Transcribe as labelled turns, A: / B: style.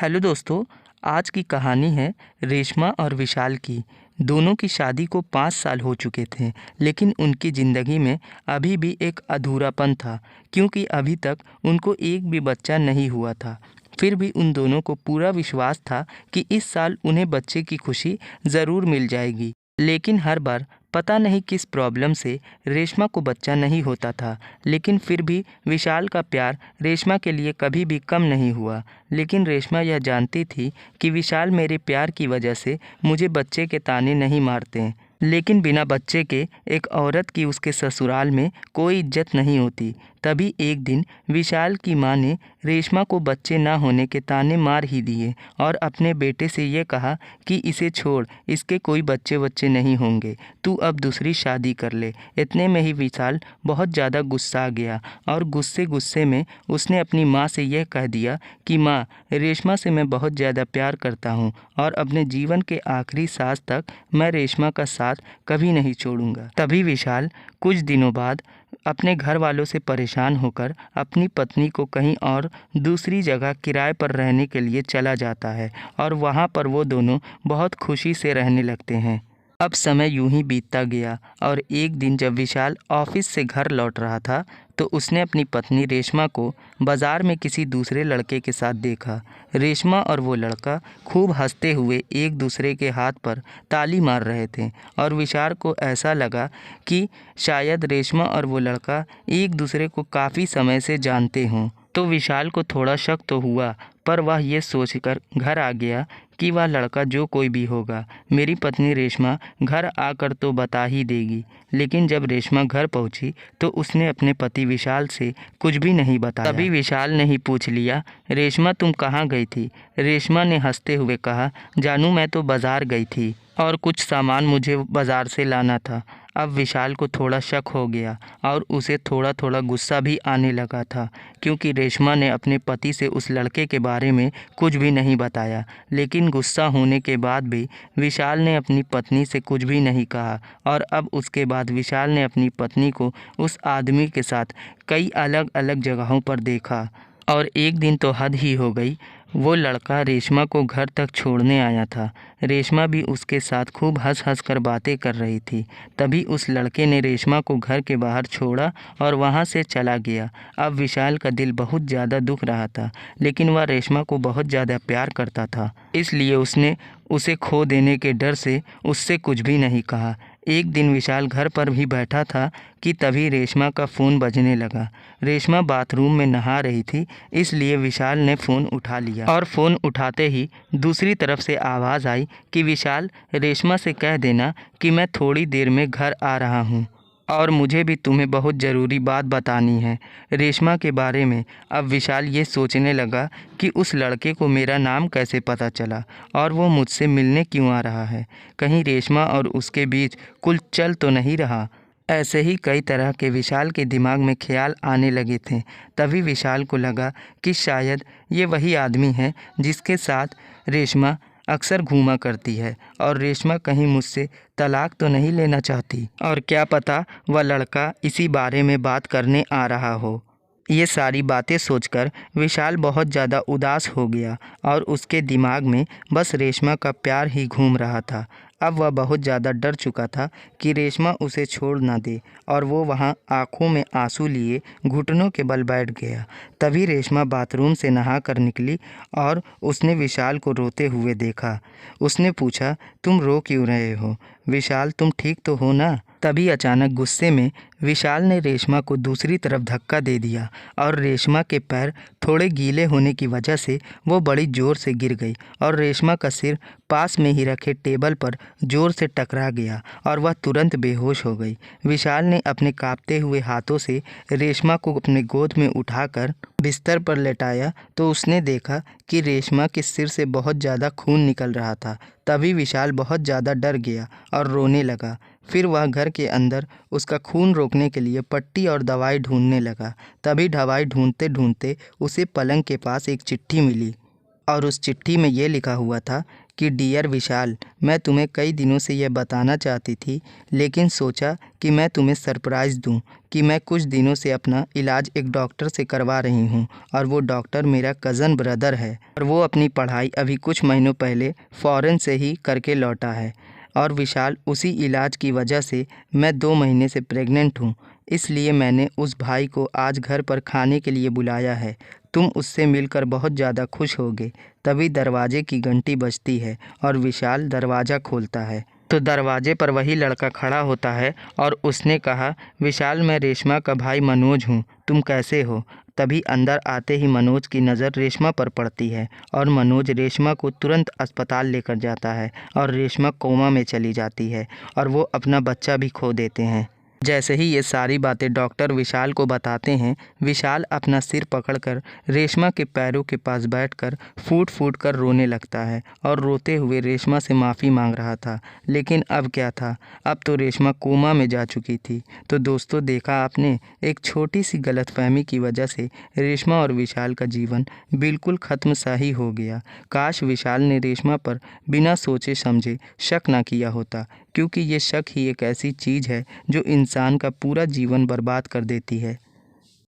A: Hello दोस्तों। आज की कहानी है रेशमा और विशाल की। दोनों की शादी को 5 साल हो चुके थे, लेकिन उनकी ज़िंदगी में अभी भी एक अधूरापन था, क्योंकि अभी तक उनको एक भी बच्चा नहीं हुआ था। फिर भी उन दोनों को पूरा विश्वास था कि इस साल उन्हें बच्चे की खुशी ज़रूर मिल जाएगी। लेकिन हर बार पता नहीं किस प्रॉब्लम से रेशमा को बच्चा नहीं होता था, लेकिन फिर भी विशाल का प्यार रेशमा के लिए कभी भी कम नहीं हुआ। लेकिन रेशमा यह जानती थी कि विशाल मेरे प्यार की वजह से मुझे बच्चे के ताने नहीं मारते, लेकिन बिना बच्चे के एक औरत की उसके ससुराल में कोई इज्जत नहीं होती। तभी एक दिन विशाल की माँ ने रेशमा को बच्चे ना होने के ताने मार ही दिए और अपने बेटे से ये कहा कि इसे छोड़, इसके कोई बच्चे नहीं होंगे, तू अब दूसरी शादी कर ले। इतने में ही विशाल बहुत ज़्यादा गुस्सा गया और गुस्से में उसने अपनी माँ से यह कह दिया कि माँ, रेशमा से मैं बहुत ज़्यादा प्यार करता हूँ और अपने जीवन के आखिरी सांस तक मैं रेशमा का साथ कभी नहीं छोड़ूंगा। तभी विशाल कुछ दिनों बाद अपने घर वालों से परेशान होकर अपनी पत्नी को कहीं और दूसरी जगह किराए पर रहने के लिए चला जाता है और वहाँ पर वो दोनों बहुत खुशी से रहने लगते हैं। अब समय यूं ही बीतता गया और एक दिन जब विशाल ऑफिस से घर लौट रहा था तो उसने अपनी पत्नी रेशमा को बाजार में किसी दूसरे लड़के के साथ देखा। रेशमा और वो लड़का खूब हंसते हुए एक दूसरे के हाथ पर ताली मार रहे थे और विशाल को ऐसा लगा कि शायद रेशमा और वो लड़का एक दूसरे को काफ़ी समय से जानते हों। तो विशाल को थोड़ा शक तो हुआ, पर वह ये सोचकर घर आ गया कि वह लड़का जो कोई भी होगा, मेरी पत्नी रेशमा घर आकर तो बता ही देगी। लेकिन जब रेशमा घर पहुंची तो उसने अपने पति विशाल से कुछ भी नहीं बताया। तभी विशाल ने ही पूछ लिया, रेशमा तुम कहाँ गई थी? रेशमा ने हंसते हुए कहा, जानू मैं तो बाज़ार गई थी और कुछ सामान मुझे बाज़ार से लाना था। अब विशाल को थोड़ा शक हो गया और उसे थोड़ा थोड़ा गुस्सा भी आने लगा था, क्योंकि रेशमा ने अपने पति से उस लड़के के बारे में कुछ भी नहीं बताया। लेकिन गुस्सा होने के बाद भी विशाल ने अपनी पत्नी से कुछ भी नहीं कहा और अब उसके बाद विशाल ने अपनी पत्नी को उस आदमी के साथ कई अलग अलग जगहों पर देखा। और एक दिन तो हद ही हो गई, वो लड़का रेशमा को घर तक छोड़ने आया था। रेशमा भी उसके साथ खूब हंस कर बातें कर रही थी। तभी उस लड़के ने रेशमा को घर के बाहर छोड़ा और वहाँ से चला गया। अब विशाल का दिल बहुत ज़्यादा दुख रहा था, लेकिन वह रेशमा को बहुत ज़्यादा प्यार करता था, इसलिए उसने उसे खो देने के डर से उससे कुछ भी नहीं कहा। एक दिन विशाल घर पर भी बैठा था कि तभी रेशमा का फ़ोन बजने लगा। रेशमा बाथरूम में नहा रही थी, इसलिए विशाल ने फ़ोन उठा लिया और फ़ोन उठाते ही दूसरी तरफ से आवाज़ आई कि विशाल, रेशमा से कह देना कि मैं थोड़ी देर में घर आ रहा हूँ और मुझे भी तुम्हें बहुत ज़रूरी बात बतानी है, रेशमा के बारे में। अब विशाल ये सोचने लगा कि उस लड़के को मेरा नाम कैसे पता चला और वो मुझसे मिलने क्यों आ रहा है। कहीं रेशमा और उसके बीच कुछ चल तो नहीं रहा। ऐसे ही कई तरह के विशाल के दिमाग में ख्याल आने लगे थे। तभी विशाल को लगा कि शायद ये वही आदमी है जिसके साथ रेशमा अक्सर घूमा करती है और रेशमा कहीं मुझसे तलाक तो नहीं लेना चाहती, और क्या पता वह लड़का इसी बारे में बात करने आ रहा हो। ये सारी बातें सोचकर विशाल बहुत ज़्यादा उदास हो गया और उसके दिमाग में बस रेशमा का प्यार ही घूम रहा था। अब वह बहुत ज़्यादा डर चुका था कि रेशमा उसे छोड़ ना दे और वो वहाँ आंखों में आंसू लिए घुटनों के बल बैठ गया। तभी रेशमा बाथरूम से नहा कर निकली और उसने विशाल को रोते हुए देखा। उसने पूछा, तुम रो क्यों रहे हो? विशाल, तुम ठीक तो हो ना? तभी अचानक गुस्से में विशाल ने रेशमा को दूसरी तरफ धक्का दे दिया और रेशमा के पैर थोड़े गीले होने की वजह से वो बड़ी ज़ोर से गिर गई और रेशमा का सिर पास में ही रखे टेबल पर ज़ोर से टकरा गया और वह तुरंत बेहोश हो गई। विशाल ने अपने कांपते हुए हाथों से रेशमा को अपने गोद में उठाकर बिस्तर पर लेटाया तो उसने देखा कि रेशमा के सिर से बहुत ज़्यादा खून निकल रहा था। तभी विशाल बहुत ज़्यादा डर गया और रोने लगा। फिर वह घर के अंदर उसका खून रोकने के लिए पट्टी और दवाई ढूंढने लगा। तभी दवाई ढूंढते ढूंढते उसे पलंग के पास एक चिट्ठी मिली और उस चिट्ठी में ये लिखा हुआ था कि डियर विशाल, मैं तुम्हें कई दिनों से यह बताना चाहती थी, लेकिन सोचा कि मैं तुम्हें सरप्राइज़ दूं कि मैं कुछ दिनों से अपना इलाज एक डॉक्टर से करवा रही हूं और वो डॉक्टर मेरा कज़न ब्रदर है और वो अपनी पढ़ाई अभी कुछ महीनों पहले फ़ॉरेन से ही करके लौटा है। और विशाल, उसी इलाज की वजह से मैं 2 महीने से प्रेग्नेंट हूँ। इसलिए मैंने उस भाई को आज घर पर खाने के लिए बुलाया है। तुम उससे मिलकर बहुत ज़्यादा खुश होगे। तभी दरवाजे की घंटी बजती है और विशाल दरवाज़ा खोलता है। तो दरवाजे पर वही लड़का खड़ा होता है और उसने कहा, विशाल, मैं रेशमा का भाई मनोज हूँ, तुम कैसे हो? तभी अंदर आते ही मनोज की नज़र रेशमा पर पड़ती है और मनोज रेशमा को तुरंत अस्पताल लेकर जाता है और रेशमा कोमा में चली जाती है और वो अपना बच्चा भी खो देते हैं। जैसे ही ये सारी बातें डॉक्टर विशाल को बताते हैं, विशाल अपना सिर पकड़कर रेशमा के पैरों के पास बैठकर फूट फूट कर रोने लगता है और रोते हुए रेशमा से माफ़ी मांग रहा था। लेकिन अब क्या था, अब तो रेशमा कोमा में जा चुकी थी। तो दोस्तों, देखा आपने, एक छोटी सी गलतफहमी की वजह से रेशमा और विशाल का जीवन बिल्कुल ख़त्म सा ही हो गया। काश विशाल ने रेशमा पर बिना सोचे समझे शक ना किया होता, क्योंकि ये शक ही एक ऐसी चीज़ है जो इंसान का पूरा जीवन बर्बाद कर देती है।